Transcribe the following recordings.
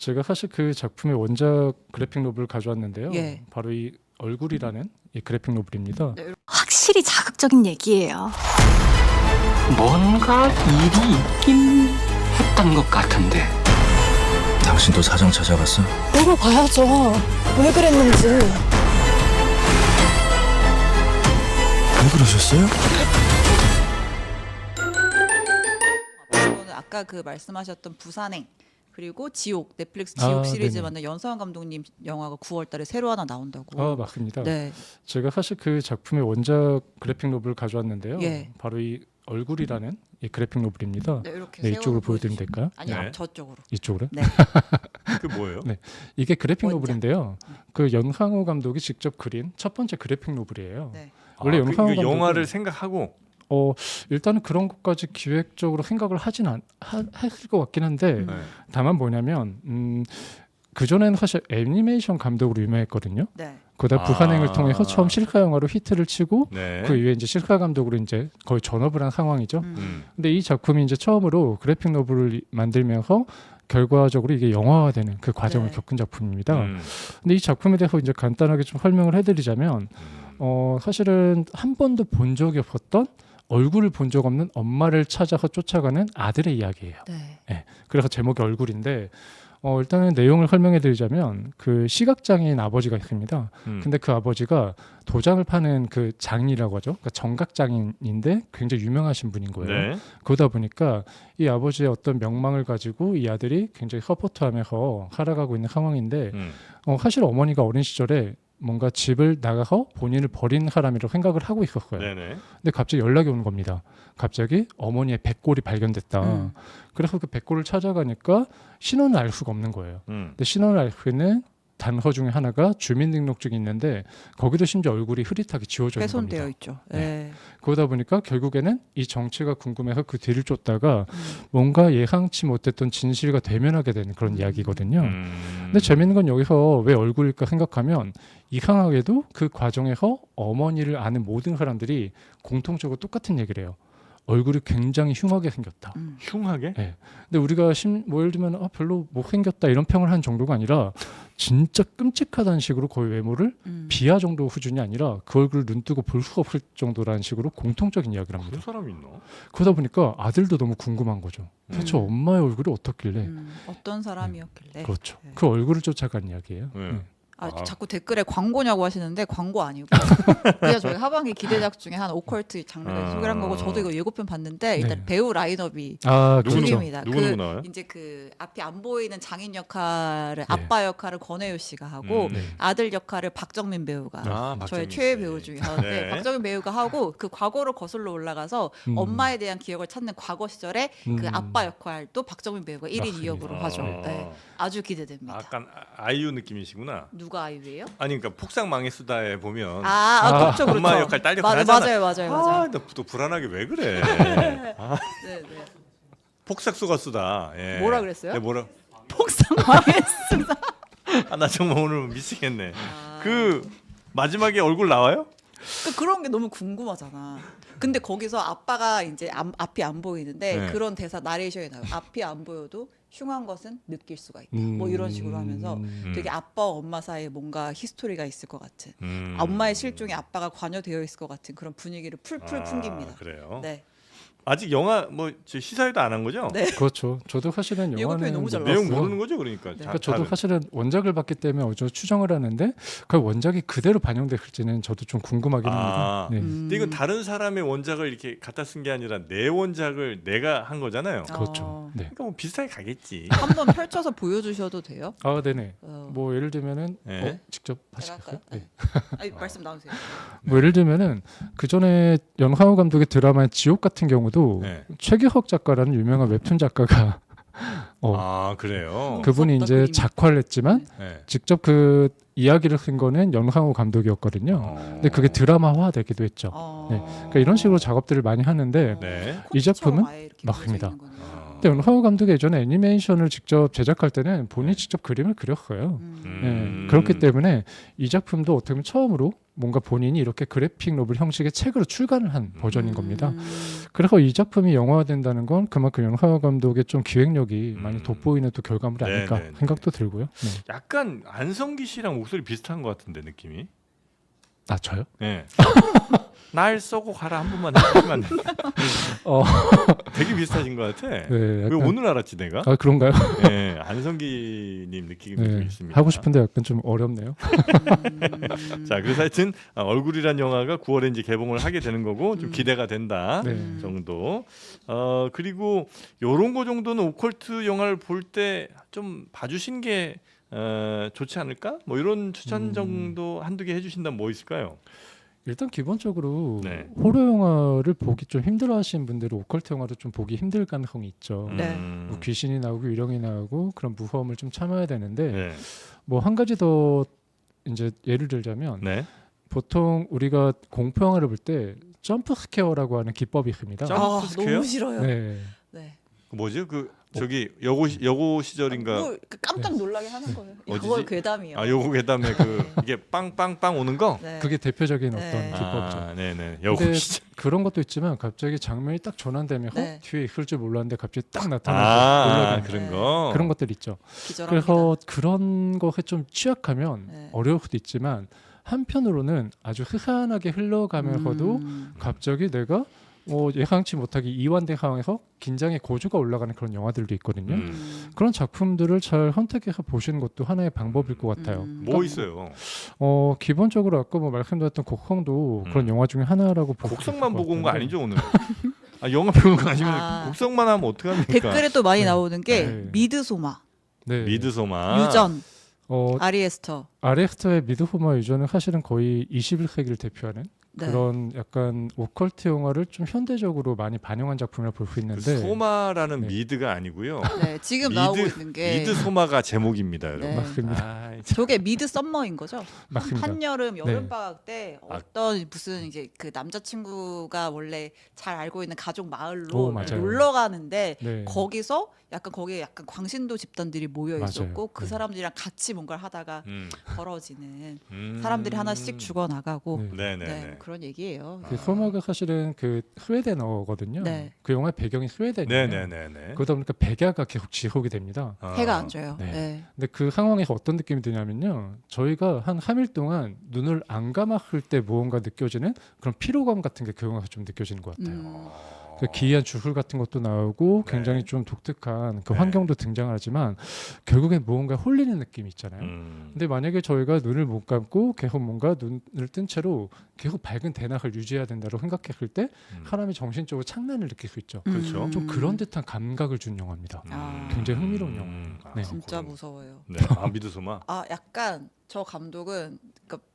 제가 사실 그 작품의 원작 그래픽 노블을 가져왔는데요. 예. 바로 이 얼굴이라는 이 그래픽 노블입니다. 네. 확실히 자극적인 얘기예요. 뭔가 일이 있긴 했던 것 같은데. 당신도 사장 찾아갔어? 물어봐야죠. 왜 그랬는지. 왜 그러셨어요? 저는 아까 그 말씀하셨던 부산행 그리고 지옥 넷플릭스 지옥 시리즈 네네. 만든 연서원 감독님 영화가 9월달에 새로 하나 나온다고. 맞습니다. 네. 제가 사실 그 작품의 원작 그래픽 노블을 가져왔는데요. 예. 바로 이 얼굴이라는 이 그래픽 노블입니다. 네, 이렇게 네, 이쪽으로 세워서 보여드리면 보여주시면. 될까요? 아니요, 네. 저쪽으로. 이쪽으로? 네. 그 뭐예요? 네. 이게 그래픽 원작. 노블인데요. 그 연상호 감독이 직접 그린 첫 번째 그래픽 노블이에요. 네. 원래 그 영상호 감독은 영화를 생각하고 일단은 그런 것까지 기획적으로 생각을 했을 것 같긴 한데 네. 다만 뭐냐면 그전에는 사실 애니메이션 감독으로 유명했거든요. 네. 그러다 부산행을 통해서 처음 실화 영화로 히트를 치고 네. 그 이후에 이제 실화 감독으로 이제 거의 전업을 한 상황이죠. 근데 이 작품이 이제 처음으로 그래픽 노블을 만들면서 결과적으로 이게 영화화되는 그 과정을 네. 겪은 작품입니다. 근데 이 작품에 대해서 이제 간단하게 좀 설명을 해드리자면 사실은 한 번도 본 적이 없었던 얼굴을 본 적 없는 엄마를 찾아서 쫓아가는 아들의 이야기예요. 네. 그래서 제목이 얼굴인데 일단은 내용을 설명해 드리자면 그 시각장애인 아버지가 있습니다. 근데 그 아버지가 도장을 파는 그 장인이라고 하죠. 그러니까 정각장인인데 굉장히 유명하신 분인 거예요. 네. 그러다 보니까 이 아버지의 어떤 명망을 가지고 이 아들이 굉장히 서포트하면서 살아가고 있는 상황인데 사실 어머니가 어린 시절에 뭔가 집을 나가서 본인을 버린 사람이라고 생각을 하고 있었어요. 네네. 근데 갑자기 연락이 오는 겁니다. 갑자기 어머니의 백골이 발견됐다. 그래서 그 백골을 찾아가니까 신원을 알 수가 없는 거예요. 근데 신원을 알 수 있는 단서 중에 하나가 주민등록증이 있는데 거기도 심지어 얼굴이 흐릿하게 지워져 있는 겁니다. 훼손되어 있죠. 네. 네. 그러다 보니까 결국에는 이 정체가 궁금해서 그 뒤를 쫓다가 뭔가 예상치 못했던 진실과 대면하게 되는 그런 이야기거든요. 근데 재밌는 건 여기서 왜 얼굴일까 생각하면 이상하게도 그 과정에서 어머니를 아는 모든 사람들이 공통적으로 똑같은 얘기를 해요. 얼굴이 굉장히 흉하게 생겼다. 흉하게? 네. 근데 우리가 뭐 예를 들면 별로 못생겼다 이런 평을 한 정도가 아니라 진짜 끔찍하다는 식으로 거의 외모를 비하 정도 수준이 아니라 그 얼굴을 눈 뜨고 볼 수가 없을 정도라는 식으로 공통적인 이야기를 합니다. 그런 사람이 있나? 그러다 보니까 아들도 너무 궁금한 거죠. 대체 엄마의 얼굴이 어떻길래? 어떤 사람이었길래? 그렇죠. 네. 그 얼굴을 쫓아간 이야기예요. 네. 자꾸 댓글에 광고냐고 하시는데 광고 아니고 그냥 저희 하반기 기대작 중에 한 오컬트 장르를 소개를 한 거고 저도 이거 예고편 봤는데 일단 네. 배우 라인업이 그렇죠. 중입니다. 누구 나와요? 이제 그 앞이 안 보이는 장인 역할을 네. 아빠 역할을 권혜유 씨가 하고 네. 아들 역할을 박정민 배우가 저의 박정민 최애 씨. 배우 중에 하나인데 네. 박정민 배우가 하고 그 과거로 거슬러 올라가서 엄마에 대한 기억을 찾는 과거 시절에 그 아빠 역할도 박정민 배우가 1인 맞습니다. 2역으로 하죠. 네. 아주 기대됩니다. 약간 아이유 느낌이시구나. 누가 아이유예요? 아니 그러니까 폭삭망의 수다에 보면 그렇죠, 그렇죠. 엄마 역할 딸 역할 하잖아. 맞아요. 또 불안하게 왜 그래? 네. 폭삭 속았수다. 예. 뭐라 그랬어요? 네, 뭐라? 폭삭 망했습니다. 나 정말 오늘 미치겠네. 그 마지막에 얼굴 나와요? 그런 게 너무 궁금하잖아. 근데 거기서 아빠가 이제 앞이 안 보이는데 네. 그런 대사 나레이션이 나와요. 앞이 안 보여도 흉한 것은 느낄 수가 있다. 뭐 이런 식으로 하면서 되게 아빠와 엄마 사이에 뭔가 히스토리가 있을 것 같은 엄마의 실종에 아빠가 관여되어 있을 것 같은 그런 분위기를 풀풀 풍깁니다. 그래요. 네. 아직 영화 저 시사회도 안 한 거죠? 네. 그렇죠. 저도 사실은 예고편이 영화는 너무 잘 내용 나왔어요. 모르는 거죠, 그러니까. 네. 그러니까 저도 사실은 원작을 봤기 때문에 어느 정도 추정을 하는데 그 원작이 그대로 반영될지는 저도 좀 궁금하긴 합니다. 네. 근데 이건 다른 사람의 원작을 이렇게 갖다 쓴 게 아니라 내 원작을 내가 한 거잖아요. 그렇죠. 네. 그러니까 뭐 비슷하게 가겠지. 한번 펼쳐서 보여주셔도 돼요? 네네. 뭐 예를 들면은 네. 직접 제가 하실까요? 할까요? 네. 아니, 말씀 나오세요. 뭐 예를 들면은 그 전에 연상호 감독의 드라마 지옥 같은 경우도 네. 최규석 작가라는 유명한 웹툰 작가가 그래요. 그분이 무섭다, 이제 그림이. 작화를 했지만 네. 직접 그 이야기를 쓴 거는 연상호 감독이었거든요. 근데 그게 드라마화 되기도 했죠. 네. 그러니까 이런 식으로 작업들을 많이 하는데 네. 이 작품은 코치처럼 아예 이렇게 맞습니다. 그려져 있는 거네요. 근데 연상호 감독이 예전에 애니메이션을 직접 제작할 때는 본인이 직접 그림을 그렸어요. 네. 그렇기 때문에 이 작품도 어떻게 보면 처음으로 뭔가 본인이 이렇게 그래픽 노블 형식의 책으로 출간을 한 버전인 겁니다. 그래서 이 작품이 영화화된다는 건 그만큼 영화 감독의 좀 기획력이 많이 돋보이는 또 결과물이 아닐까 네네네. 생각도 들고요. 네. 약간 안성기 씨랑 목소리 비슷한 것 같은데 느낌이. 아 저요? 네. 날 쏘고 가라 한 번만 해주시면 안 돼요? 되게 비슷하신 것 같아. 네, 왜 약간- 오늘 알았지 내가? 아 그런가요? 네, 안성기님 느낌이 좀 네, 있습니다. 하고 싶은데 약간 좀 어렵네요. 자, 그래서 하여튼 얼굴이란 영화가 9월에 이제 개봉을 하게 되는 거고 좀 기대가 된다 네. 정도. 그리고 요런 거 정도는 오컬트 영화를 볼 때 좀 봐주신 게 좋지 않을까? 뭐 이런 추천 정도 한두 개 해주신다면 뭐 있을까요? 일단 기본적으로 네. 호러 영화를 보기 좀 힘들어하시는 분들은 오컬트 영화를 좀 보기 힘들 가능성이 있죠. 네. 뭐 귀신이 나오고 유령이 나오고 그런 무서움을 좀 참아야 되는데 네. 뭐 한 가지 더 이제 예를 들자면 네. 보통 우리가 공포 영화를 볼 때 점프 스퀘어라고 하는 기법이 있습니다. 점프 스퀘어? 너무 싫어요. 네. 네. 뭐지? 저기 여고 시절인가? 뭐 깜짝 놀라게 하는 거예요. 어디지? 그걸 괴담이요. 요거 괴담에 이게 빵빵빵 오는 거? 네. 그게 대표적인 네. 어떤 기법이죠. 네네. 여고 근데 시절. 그런 것도 있지만 갑자기 장면이 딱 전환되면 네. 뒤에 있을 줄 몰랐는데 갑자기 딱 나타나서 놀라게 하는 그런 거. 그런 것들 있죠. 기절합니다. 그래서 그런 거에 좀 취약하면 네. 어려울 수도 있지만 한편으로는 아주 흐한하게 흘러가면서도 갑자기 내가 예상치 못하게 이완된 상황에서 긴장의 고조가 올라가는 그런 영화들도 있거든요. 그런 작품들을 잘 선택해서 보시는 것도 하나의 방법일 것 같아요. 뭐 있어요? 기본적으로 아까 뭐 말씀드렸던 곡성도 그런 영화 중에 하나라고 보고 곡성만 있을 것 보고 온 거 같은데. 아니죠 오늘? 영화 배우는 거 아니면 아. 곡성만 하면 어떡합니까? 댓글에 또 많이 네. 나오는 게 네. 미드소마, 네. 미드소마. 유전, 어, 아리에스터. 아레스터의 미드호마 유저는 사실은 거의 21세기를 대표하는 네. 그런 약간 오컬트 영화를 좀 현대적으로 많이 반영한 작품이라 볼 수 그 있는데 소마라는 네. 미드가 아니고요. 네, 지금 나오고 있는 게 미드소마가 제목입니다, 여러분. 네. 맞습니다. 저게 미드 썸머인 거죠. 맞습니다. 한여름 여름 네. 방학 때 아. 어떤 무슨 이제 그 남자친구가 원래 잘 알고 있는 가족 마을로 오, 맞아요. 놀러 가는데 네. 거기서 거기에 약간 광신도 집단들이 모여 맞아요. 있었고 그 네. 사람들이랑 같이 뭔가를 하다가 음. 벌어지는 사람들이 하나씩 죽어 나가고 네. 네네네. 그런 얘기예요. 그 소마가 사실은 그 스웨덴어거든요. 네. 그 영화의 배경이 스웨덴이에요. 네네네네. 그러다 보니까 백야가 계속 지속이 됩니다. 해가 안 져요. 네. 네. 근데 그 상황에서 어떤 느낌이 드냐면요. 저희가 한 3일 동안 눈을 안 감았을 때 무언가 느껴지는 그런 피로감 같은 게 그 영화에서 좀 느껴지는 것 같아요. 그 기이한 주술 같은 것도 나오고 굉장히 네. 좀 독특한 그 네. 환경도 등장하지만 결국엔 무언가 홀리는 느낌이 있잖아요. 근데 만약에 저희가 눈을 못 감고 계속 뭔가 눈을 뜬 채로 계속 밝은 대낮을 유지해야 된다고 생각했을 때 사람이 정신적으로 창난을 느낄 수 있죠. 그렇죠. 좀 그런 듯한 감각을 준 영화입니다. 아. 굉장히 흥미로운 영화. 네. 진짜 무서워요. 네. 미드소마. 약간 저 감독은 그러니까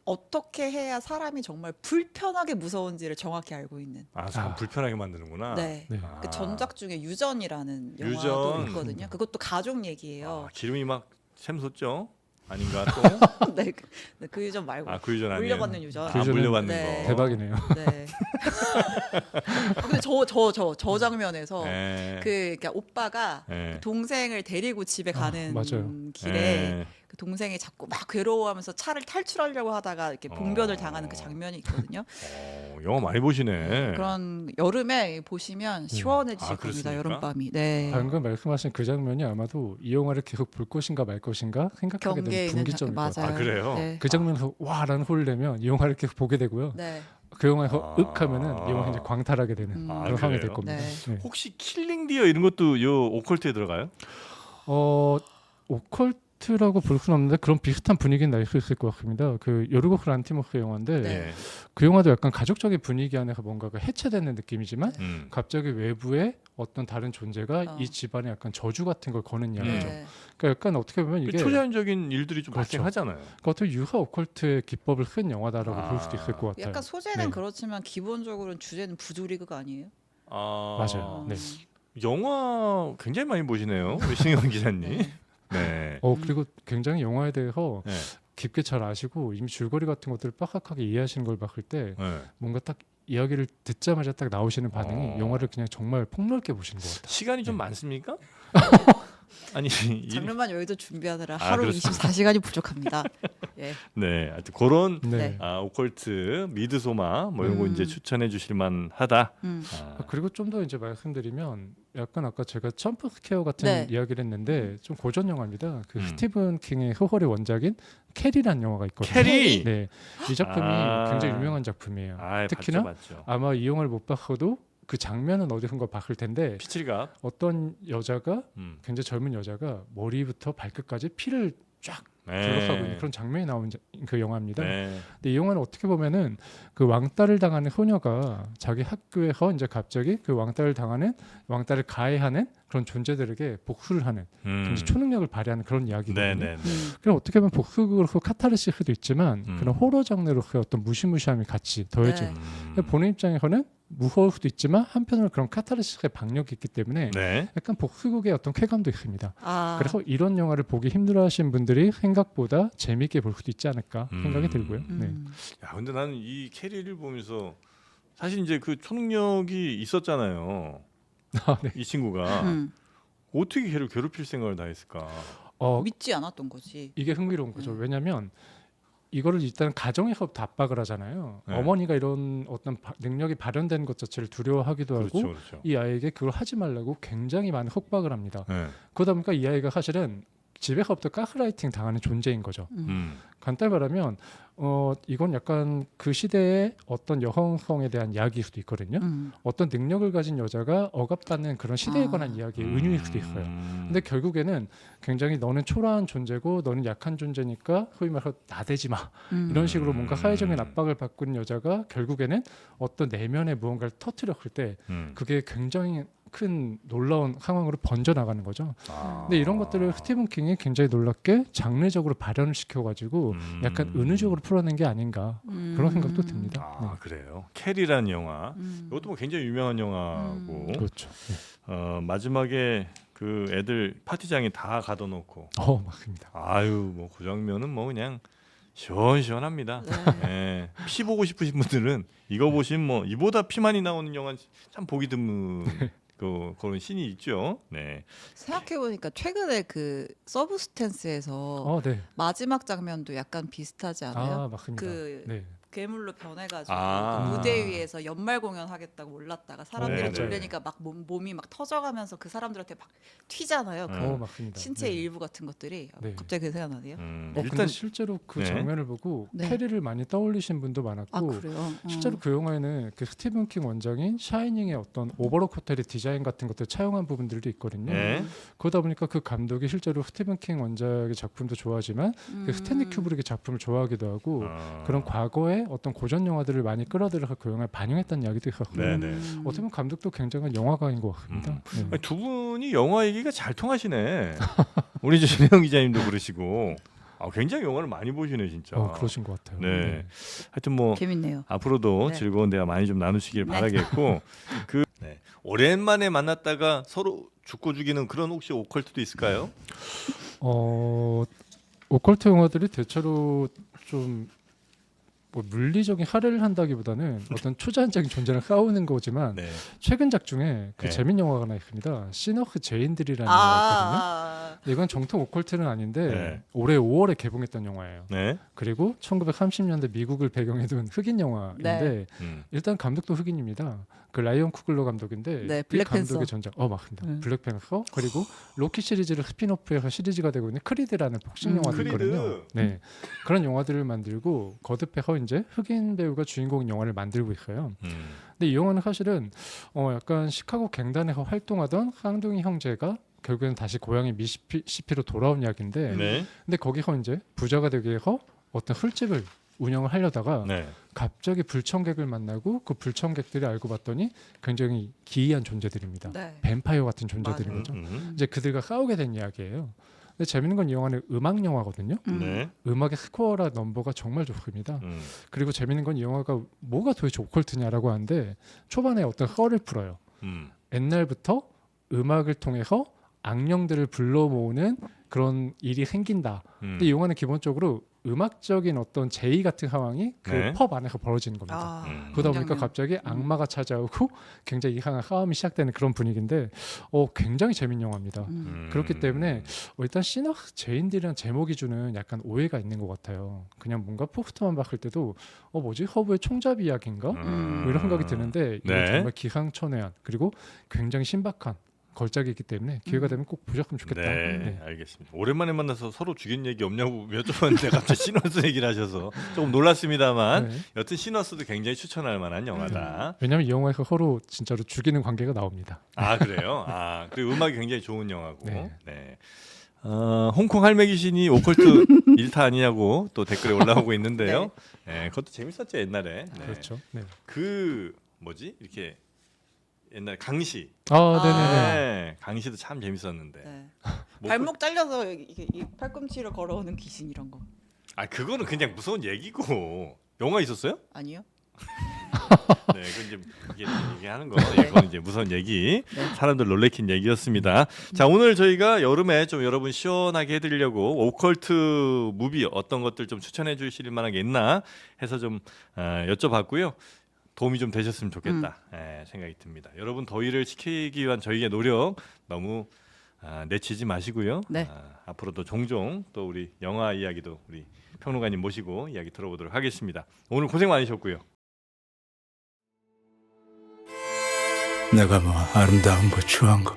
어떻게 해야 사람이 정말 불편하게 무서운지를 정확히 알고 있는. 사람 불편하게 만드는구나. 네. 네. 그 전작 중에 유전이라는 영화도 유전. 있거든요. 그것도 가족 얘기예요. 기름이 막 샘솟죠? 아닌가 또? 네, 그 유전 말고 그 유전 아니에요? 물려받는 유전. 그 유전은- 물려받는 네. 거. 대박이네요. 네. 근데 저 장면에서 네. 그러니까 오빠가 네. 동생을 데리고 집에 가는 맞아요. 길에 네. 그 동생이 자꾸 막 괴로워하면서 차를 탈출하려고 하다가 이렇게 봉변을 당하는 그 장면이 있거든요. 영화 많이 보시네. 그런 여름에 보시면 시원해지실 겁니다. 그렇습니까? 여름밤이. 네. 방금 말씀하신 그 장면이 아마도 이 영화를 계속 볼 것인가 말 것인가 생각하게 경계에 되는 있는 분기점일 것 맞아요. 같아요. 그래요? 네. 그 장면에서 와라는 홀을 내면 이 영화를 계속 보게 되고요. 네. 그 영화에서 윽하면은 이 영화 이제 광탈하게 되는 그런 상황이 될 그래요? 겁니다. 네. 네. 혹시 킬링 디어 이런 것도 요 오컬트에 들어가요? 오컬트라고 볼 수는 없는데 그런 비슷한 분위기는 날 수 있을 것 같습니다. 그 요르고스 란티모스 영화인데 네. 그 영화도 약간 가족적인 분위기 안에서 뭔가가 해체되는 느낌이지만 갑자기 외부에 어떤 다른 존재가 이 집안에 약간 저주 같은 걸 거는 이야기죠. 네. 그러니까 약간 어떻게 보면 이게 초자연적인 일들이 좀 그렇죠. 발생하잖아요. 어떤 유사 오컬트의 기법을 쓴 영화다라고 볼 수도 있을 것 같아요. 약간 소재는 네. 그렇지만 기본적으로는 주제는 부조리그가 아니에요? 맞아요. 네. 영화 굉장히 많이 보시네요, 우리 신영 기자님. 네. 그리고 굉장히 영화에 대해서 네. 깊게 잘 아시고 이미 줄거리 같은 것들을 빡빡하게 이해하시는 걸 봤을 때 네. 뭔가 딱 이야기를 듣자마자 딱 나오시는 반응이 영화를 그냥 정말 폭넓게 보시는 것 같아요. 시간이 좀 많습니까? 아니 장르만 여의도 준비하느라 아, 하루 그렇습니다. 24시간이 부족합니다. 예. 네, 하여튼 그런 네. 오컬트 미드소마 뭐 이런 거 음. 이제 추천해 주실 만하다. 그리고 좀 더 이제 말씀드리면 약간 아까 제가 점프 스퀘어 같은 네. 이야기를 했는데 좀 고전 영화입니다. 그 음. 스티븐 킹의 소설의 원작인 캐리라는 영화가 있거든요. 캐리. 네, 이 작품이 아. 굉장히 유명한 작품이에요. 아, 특히나 봤죠. 아마 이 영화를 못 봤어도 그 장면은 어디선가 봤을 텐데 피칠갑. 어떤 여자가 굉장히 젊은 여자가 머리부터 발끝까지 피를 쫙 둘러싸고 있는 그런 장면이 나온 그 영화입니다. 네. 근데 이 영화는 어떻게 보면은 그 왕따를 당하는 소녀가 자기 학교에서 이제 갑자기 그 왕따를 가해하는 그런 존재들에게 복수를 하는 굉장히 초능력을 발휘하는 그런 이야기거든요. 네네. 그럼 어떻게 보면 복수로서 카타르시스도 있지만 음. 그런 호러 장르로서의 어떤 무시무시함이 같이 더해진. 네. 보는 입장에서는 무서울 수도 있지만 한편으로는 그런 카타르시스의 박력이 있기 때문에 네. 약간 복수극의 어떤 쾌감도 있습니다. 아, 그래서 이런 영화를 보기 힘들어하시는 분들이 생각보다 재미있게 볼 수도 있지 않을까 생각이 들고요. 네. 야, 근데 나는 이 캐리를 보면서 사실 이제 그 초능력이 있었잖아요. 아, 네. 이 친구가 어떻게 걔를 괴롭힐 생각을 다 했을까? 믿지 않았던 거지. 이게 흥미로운 거죠. 왜냐하면 이거를 일단 가정에서부터 압박을 하잖아요. 네. 어머니가 이런 어떤 능력이 발현된 것 자체를 두려워하기도 하고 그렇죠, 그렇죠. 이 아이에게 그걸 하지 말라고 굉장히 많은 속박을 합니다. 네. 그러다 보니까 이 아이가 사실은 집에서부터 가스라이팅 당하는 존재인 거죠. 간단히 말하면 이건 약간 그 시대의 어떤 여성성에 대한 이야기일 수도 있거든요. 어떤 능력을 가진 여자가 억압받는 그런 시대에 관한 이야기의 은유일 수도 있어요. 근데 결국에는 굉장히 너는 초라한 존재고 너는 약한 존재니까 소위 말해서 나대지 마 이런 식으로 뭔가 사회적인 압박을 받고 있는 여자가 결국에는 어떤 내면의 무언가를 터뜨렸을 때 그게 굉장히 큰 놀라운 상황으로 번져나가는 거죠. 근데 이런 것들을 스티븐 킹이 굉장히 놀랍게 장르적으로 발현을 시켜가지고 약간 은유적으로 풀어낸 게 아닌가 그런 생각도 듭니다. 아, 그래요. 캐리라는 영화. 이것도 뭐 굉장히 유명한 영화고. 네. 그렇죠. 마지막에 그 애들 파티장에 다 가둬놓고. 맞습니다. 아유, 뭐 그 장면은 뭐 그냥 시원시원합니다. 네. 피 보고 싶으신 분들은 이거 보시면 뭐 이보다 피 많이 나오는 영화 참 보기 드문 그런 씬이 있죠. 네. 생각해 보니까 최근에 그 서브스탠스에서 네. 마지막 장면도 약간 비슷하지 않아요? 맞습니다. 그 네. 괴물로 변해가지고 아. 그 무대 위에서 연말 공연 하겠다고 올랐다가 사람들이 네, 놀래니까 막 몸이 막 터져가면서 그 사람들한테 막 튀잖아요. 그 맞습니다. 신체 네. 일부 같은 것들이 네. 갑자기 그 생각나네요. 근데 일단 실제로 그 네. 장면을 보고 네. 캐리를 많이 떠올리신 분도 아 많았고 그래요? 실제로 그 영화에는 그 스티븐 킹 원작인 샤이닝의 어떤 오버록 호텔의 디자인 같은 것들 차용한 부분들도 있거든요. 네. 그러다 보니까 그 감독이 실제로 스티븐 킹 원작의 작품도 좋아하지만 그 스탠리 큐브릭의 작품을 좋아하기도 하고 그런 과거의 어떤 고전 영화들을 많이 끌어들여서 그 영화에 반영했다는 이야기도 있었고 네네. 어떻게 보면 감독도 굉장한 영화가인 것 같습니다. 네. 아니, 두 분이 영화 얘기가 잘 통하시네. 우리 진영 기자님도 그러시고. 굉장히 영화를 많이 보시네 진짜. 그러신 것 같아요. 네. 하여튼 뭐 재밌네요. 앞으로도 네. 즐거운 대화 많이 좀 나누시길 네. 바라겠고 오랜만에 만났다가 서로 죽고 죽이는 그런 혹시 오컬트도 있을까요? 오컬트 영화들이 대체로 좀 뭐 물리적인 할애를 한다기보다는 어떤 초자연적인 존재랑 싸우는 거지만 네. 최근작 중에 그 네. 재밌는 영화가 하나 있습니다. 시너크 제인들이라는 영화가 있거든요. 아, 근데 이건 정통 오컬트는 아닌데 네. 올해 5월에 개봉했던 영화예요. 네. 그리고 1930년대 미국을 배경에 둔 흑인 영화인데 일단 감독도 흑인입니다. 그 라이언 쿠글러 감독인데 네, 이 블랙팬서. 감독의 전작 맞습니다. 네. 블랙팬서 그리고 로키 시리즈를 스피노프해서 시리즈가 되고 있는 크리드라는 복싱 영화도 크리드. 있거든요. 네, 그런 영화들을 만들고 거듭해서 이제 흑인 배우가 주인공인 영화를 만들고 있어요. 근데 이 영화는 사실은 약간 시카고 갱단에서 활동하던 쌍둥이 형제가 결국에는 다시 고향의 미시시피로 돌아온 이야기인데 네. 근데 거기서 이제 부자가 되기 위해서 어떤 술집을 운영을 하려다가 네. 갑자기 불청객을 만나고 그 불청객들이 알고 봤더니 굉장히 기이한 존재들입니다. 네. 뱀파이어 같은 존재들인 맞아요. 거죠. 이제 그들과 싸우게 된 이야기예요. 근데 재밌는 건 이 영화는 음악 영화거든요. 네. 음악의 스코어라 넘버가 정말 좋습니다. 그리고 재밌는 건 이 영화가 뭐가 도대체 오컬트냐라고 하는데 초반에 어떤 허를 풀어요. 옛날부터 음악을 통해서 악령들을 불러 모으는 그런 일이 생긴다. 근데 이 영화는 기본적으로 음악적인 어떤 제의 같은 상황이 그 네. 펍 안에서 벌어지는 겁니다. 아, 그러다 보니까 굉장히- 갑자기 악마가 찾아오고 굉장히 이상한 싸움이 시작되는 그런 분위기인데 굉장히 재밌는 영화입니다. 그렇기 때문에 일단 시너스 제인들이랑 제목이 주는 약간 오해가 있는 것 같아요. 그냥 뭔가 포스터만 봤을 때도 뭐지 허브의 총잡이 이야기인가? 뭐 이런 생각이 드는데 이건 네. 정말 기상천외한 그리고 굉장히 신박한 걸작이기 때문에 기회가 되면 꼭 보셨으면 좋겠다. 네, 네. 알겠습니다. 오랜만에 만나서 서로 죽인 얘기 없냐고 여쭤봤는데 갑자기 시너스 얘기를 하셔서 조금 놀랐습니다만 네. 여튼 시너스도 굉장히 추천할 만한 영화다. 왜냐하면 이 영화에서 서로 진짜로 죽이는 관계가 나옵니다. 아 그래요? 아 그리고 음악이 굉장히 좋은 영화고. 네. 네. 홍콩 할매 귀신이 오컬트 1타 아니냐고 또 댓글에 올라오고 있는데요. 네, 그것도 재밌었죠 옛날에. 네. 그렇죠. 네. 그 뭐지 이렇게 옛날 강시. 네네네. 네, 강시도 참 재밌었는데. 네. 뭐 발목 잘려서 이게 이 팔꿈치를 걸어오는 귀신 이런 거 그거는 그냥 무서운 얘기고 영화 있었어요? 아니요? 네, 그건 이제 이게 얘기하는 거. 이건 이제 무서운 얘기. 사람들 놀래킨 얘기였습니다. 자, 오늘 저희가 여름에 좀 여러분 시원하게 해드리려고 오컬트 무비 어떤 것들 좀 추천해 주실 만한 게 있나 해서 좀 여쭤봤고요. 도움이 좀 되셨으면 좋겠다 생각이 듭니다. 여러분 더위를 식히기 위한 저희의 노력 너무 내치지 마시고요. 네. 앞으로도 종종 또 우리 영화 이야기도 우리 평론가님 모시고 이야기 들어보도록 하겠습니다. 오늘 고생 많으셨고요. 내가 뭐 아름다운 거 추한 거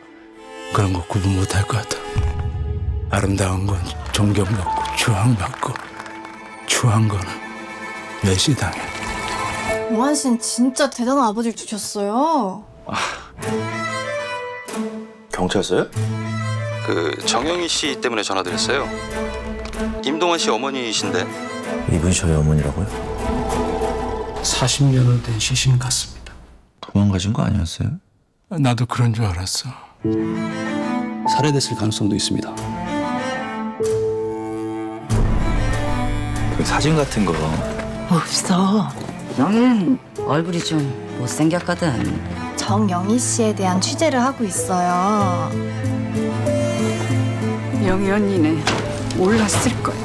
그런 거 구분 못할 것 같아. 아름다운 건 존경받고 추앙받고 추한 거는 멸시당해. 오한 씨는 진짜 대단한 아버지를 두셨어요. 경찰서요? 그 정영희 씨 때문에 전화드렸어요. 임동원 씨 어머니이신데. 이분이 저희 어머니라고요? 40년은 된 시신 같습니다. 도망가신 거 아니었어요? 나도 그런 줄 알았어. 살해됐을 가능성도 있습니다. 그 사진 같은 거 없어. 너는 얼굴이 좀 못생겼거든. 정영희 씨에 대한 취재를 하고 있어요. 영희 언니는 몰랐을 거야.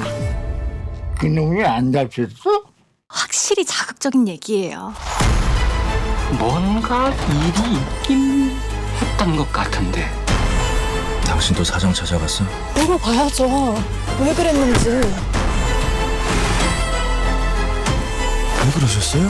그놈이 안 잡혔어? 확실히 자극적인 얘기예요. 뭔가 일이 있긴 했던 것 같은데. 당신도 사정 찾아갔어? 얼굴 봐야죠. 왜 그랬는지. 왜 그러셨어요?